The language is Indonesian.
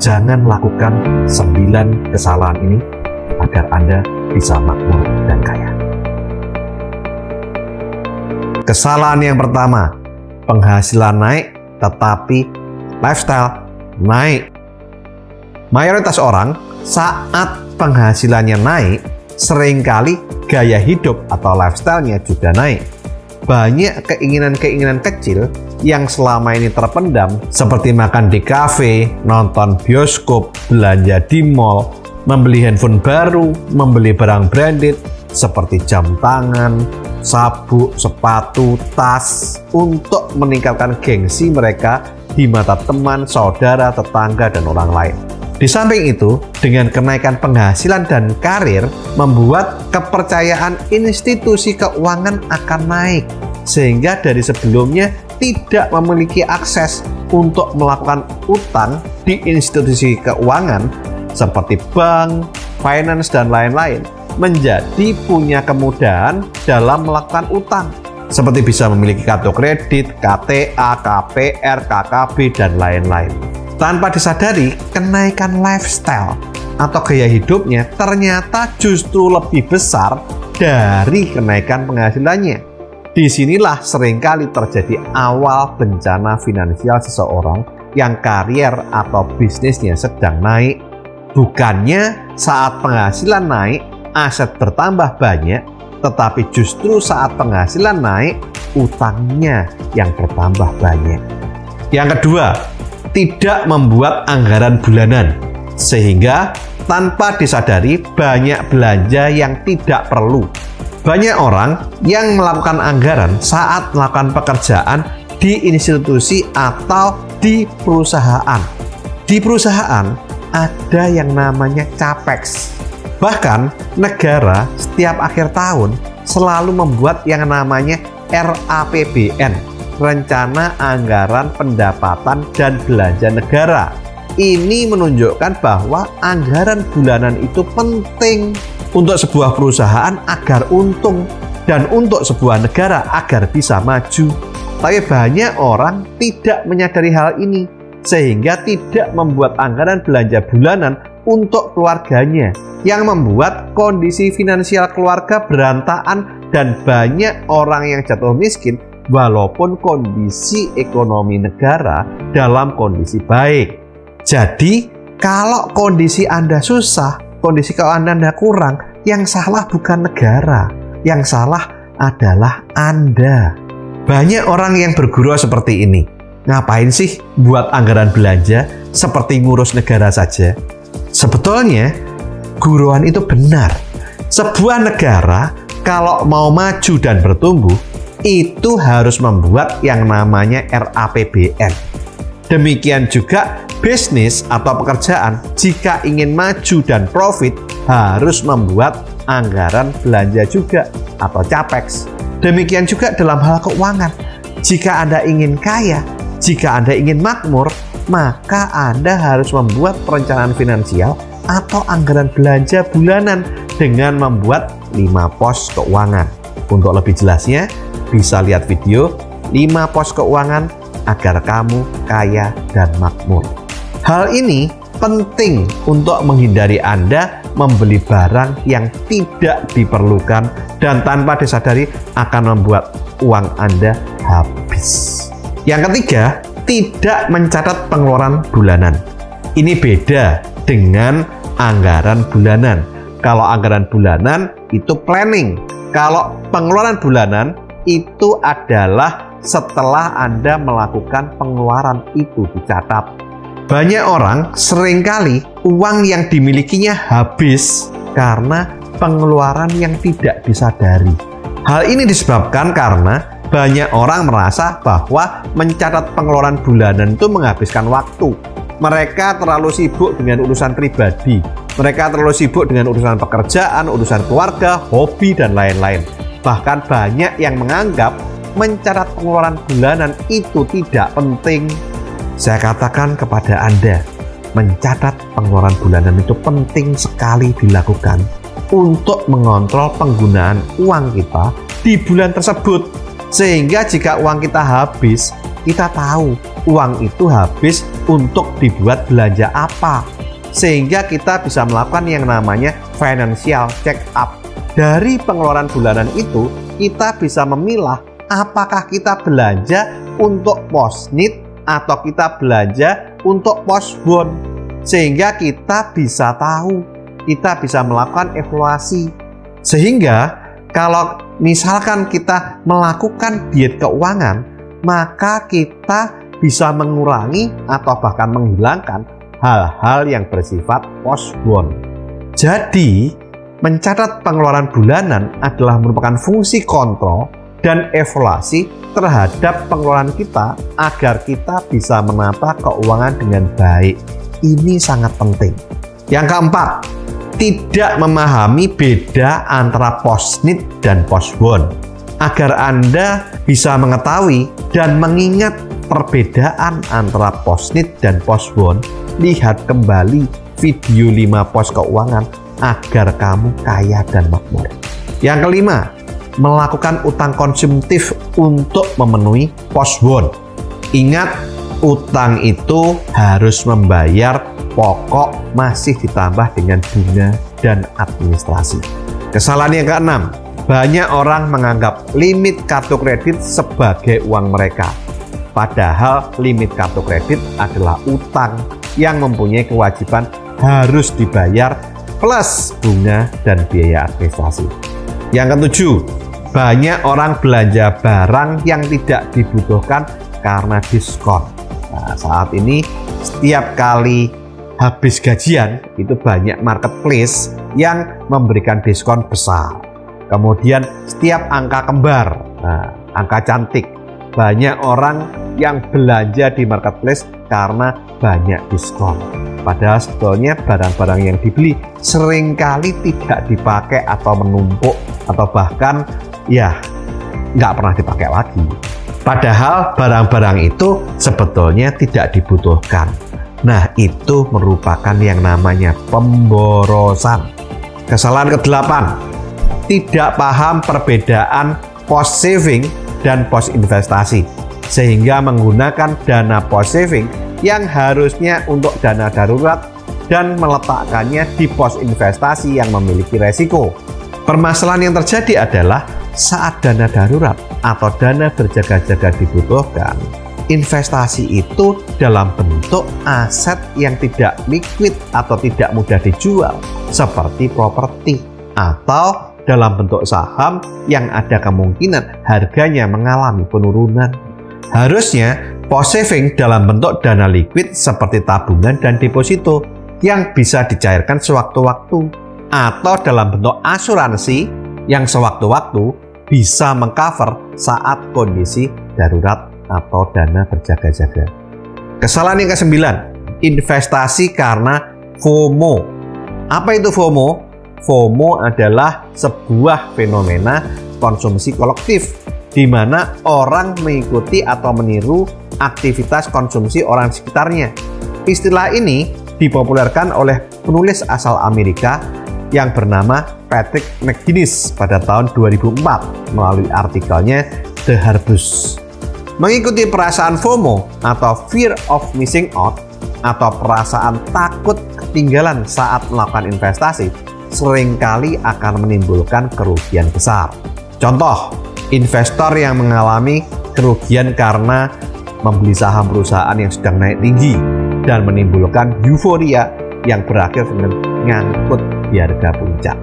Jangan lakukan 9 kesalahan ini agar Anda bisa makmur dan kaya. Kesalahan yang pertama, penghasilan naik tetapi lifestyle naik. Mayoritas orang saat penghasilannya naik, seringkali gaya hidup atau lifestyle-nya juga naik. Banyak keinginan-keinginan kecil yang selama ini terpendam, seperti makan di kafe, nonton bioskop, belanja di mall, membeli handphone baru, membeli barang branded seperti jam tangan, sabuk, sepatu, tas, untuk meningkatkan gengsi mereka di mata teman, saudara, tetangga, dan orang lain. Di samping itu, dengan kenaikan penghasilan dan karir, membuat kepercayaan institusi keuangan akan naik, sehingga dari sebelumnya tidak memiliki akses untuk melakukan utang di institusi keuangan seperti bank, finance, dan lain-lain, menjadi punya kemudahan dalam melakukan utang, seperti bisa memiliki kartu kredit, KTA, KPR, KKB, dan lain-lain. Tanpa disadari, kenaikan lifestyle atau gaya hidupnya ternyata justru lebih besar dari kenaikan penghasilannya. Disinilah seringkali terjadi awal bencana finansial seseorang yang karier atau bisnisnya sedang naik. Bukannya saat penghasilan naik, aset bertambah banyak, tetapi justru saat penghasilan naik, utangnya yang bertambah banyak. Yang kedua, tidak membuat anggaran bulanan, sehingga tanpa disadari banyak belanja yang tidak perlu. Banyak orang yang melakukan anggaran saat melakukan pekerjaan di institusi atau di perusahaan. Di perusahaan ada yang namanya capex. Bahkan negara setiap akhir tahun selalu membuat yang namanya RAPBN, Rencana Anggaran Pendapatan dan Belanja Negara. Ini menunjukkan bahwa anggaran bulanan itu penting untuk sebuah perusahaan agar untung dan untuk sebuah negara agar bisa maju. Tapi banyak orang tidak menyadari hal ini, sehingga tidak membuat anggaran belanja bulanan untuk keluarganya, yang membuat kondisi finansial keluarga berantakan dan banyak orang yang jatuh miskin walaupun kondisi ekonomi negara dalam kondisi baik. Jadi, kalau kondisi Anda susah, kondisi keuangan Anda kurang, yang salah bukan negara, yang salah adalah Anda. Banyak orang yang bergurau seperti ini. Ngapain sih buat anggaran belanja seperti ngurus negara saja? Sebetulnya, guruan itu benar. Sebuah negara kalau mau maju dan bertumbuh, itu harus membuat yang namanya RAPBN. Demikian juga bisnis atau pekerjaan, jika ingin maju dan profit, harus membuat anggaran belanja juga atau capex. Demikian juga dalam hal keuangan. Jika Anda ingin kaya, jika Anda ingin makmur, maka Anda harus membuat perencanaan finansial atau anggaran belanja bulanan dengan membuat 5 pos keuangan. Untuk lebih jelasnya, bisa lihat video 5 pos keuangan agar kamu kaya dan makmur. Hal ini penting untuk menghindari Anda membeli barang yang tidak diperlukan dan tanpa disadari akan membuat uang Anda habis. Yang ketiga, tidak mencatat pengeluaran bulanan. Ini beda dengan anggaran bulanan. Kalau anggaran bulanan itu planning. Kalau pengeluaran bulanan itu adalah setelah Anda melakukan pengeluaran itu dicatat. Banyak orang seringkali uang yang dimilikinya habis karena pengeluaran yang tidak disadari. Hal ini disebabkan karena banyak orang merasa bahwa mencatat pengeluaran bulanan itu menghabiskan waktu. Mereka terlalu sibuk dengan urusan pribadi. Mereka terlalu sibuk dengan urusan pekerjaan, urusan keluarga, hobi, dan lain-lain. Bahkan banyak yang menganggap mencatat pengeluaran bulanan itu tidak penting. Saya katakan kepada Anda, mencatat pengeluaran bulanan itu penting sekali dilakukan untuk mengontrol penggunaan uang kita di bulan tersebut. Sehingga jika uang kita habis, kita tahu uang itu habis untuk dibuat belanja apa. Sehingga kita bisa melakukan yang namanya financial check up. Dari pengeluaran bulanan itu, kita bisa memilah apakah kita belanja untuk posnit atau kita belanja untuk postbon. Sehingga kita bisa tahu, kita bisa melakukan evaluasi. Sehingga kalau misalkan kita melakukan diet keuangan, maka kita bisa mengurangi atau bahkan menghilangkan hal-hal yang bersifat postbon. Jadi, mencatat pengeluaran bulanan adalah merupakan fungsi kontrol dan evaluasi terhadap pengeluaran kita agar kita bisa menata keuangan dengan baik. Ini sangat penting. Yang keempat, tidak memahami beda antara posnit dan postbon. Agar Anda bisa mengetahui dan mengingat perbedaan antara posnit dan postbon, lihat kembali video 5 pos keuangan agar kamu kaya dan makmur. Yang kelima, melakukan utang konsumtif untuk memenuhi postbon. Ingat, utang itu harus membayar pokok masih ditambah dengan bunga dan administrasi. Kesalahan yang keenam, banyak orang menganggap limit kartu kredit sebagai uang mereka. Padahal limit kartu kredit adalah utang yang mempunyai kewajiban harus dibayar plus bunga dan biaya administrasi. Yang ketujuh, banyak orang belanja barang yang tidak dibutuhkan karena diskon. Nah, saat ini setiap kali habis gajian itu banyak marketplace yang memberikan diskon besar. Kemudian setiap angka kembar, angka cantik, banyak orang yang belanja di marketplace karena banyak diskon. Padahal sebetulnya barang-barang yang dibeli seringkali tidak dipakai atau menumpuk atau bahkan ya nggak pernah dipakai lagi. Padahal barang-barang itu sebetulnya tidak dibutuhkan. Nah, itu merupakan yang namanya pemborosan. Kesalahan ke-8, tidak paham perbedaan post saving dan post investasi, sehingga menggunakan dana post saving yang harusnya untuk dana darurat dan meletakkannya di pos investasi yang memiliki resiko. Permasalahan yang terjadi adalah saat dana darurat atau dana berjaga-jaga dibutuhkan, investasi itu dalam bentuk aset yang tidak liquid atau tidak mudah dijual seperti properti, atau dalam bentuk saham yang ada kemungkinan harganya mengalami penurunan. Harusnya post saving dalam bentuk dana liquid seperti tabungan dan deposito yang bisa dicairkan sewaktu-waktu, atau dalam bentuk asuransi yang sewaktu-waktu bisa mengcover saat kondisi darurat atau dana berjaga-jaga. Kesalahan yang ke-9, investasi karena FOMO. Apa itu FOMO? FOMO adalah sebuah fenomena konsumsi kolektif di mana orang mengikuti atau meniru aktivitas konsumsi orang sekitarnya. Istilah ini dipopulerkan oleh penulis asal Amerika yang bernama Patrick McGinnis pada tahun 2004 melalui artikelnya The Harbus. Mengikuti perasaan FOMO atau Fear of Missing Out atau perasaan takut ketinggalan saat melakukan investasi seringkali akan menimbulkan kerugian besar. Contoh, investor yang mengalami kerugian karena membeli saham perusahaan yang sedang naik tinggi dan menimbulkan euforia yang berakhir dengan nyangkut di harga puncak.